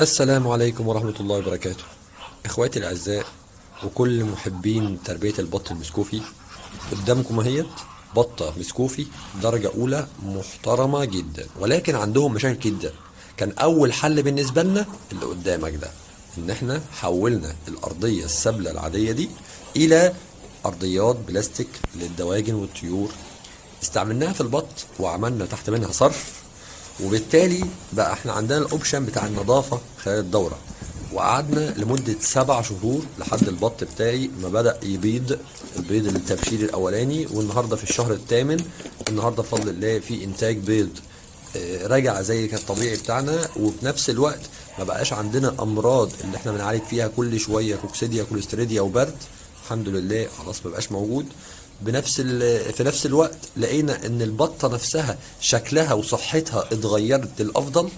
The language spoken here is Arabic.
السلام عليكم ورحمة الله وبركاته. اخواتي الاعزاء وكل محبين تربية البط المسكوفي، قدامكم اهيت بطة مسكوفي درجة اولى محترمة جدا، ولكن عندهم مشاكل جدا. كان اول حل بالنسبة لنا اللي قدامك ده، ان احنا حولنا الارضية السبلة العادية دي الى ارضيات بلاستيك للدواجن والطيور. استعملناها في البط وعملنا تحت منها صرف، وبالتالي بقى احنا عندنا الاوبشن بتاع النظافة خلال الدورة. وقعدنا لمدة 7 شهور لحد البط بتاعي ما بدأ يبيض البيض التبشير الأولاني، والنهاردة في الشهر الثامن. النهاردة بفضل الله في إنتاج بيض رجع زي كان الطبيعي بتاعنا، وفي نفس الوقت ما بقاش عندنا أمراض اللي احنا بنعالج فيها كل شوية، كوكسيديا كوليستريديا وبرد. الحمد لله خلاص ما بقاش موجود. في نفس الوقت لقينا ان البطه نفسها شكلها وصحتها اتغيرت للافضل.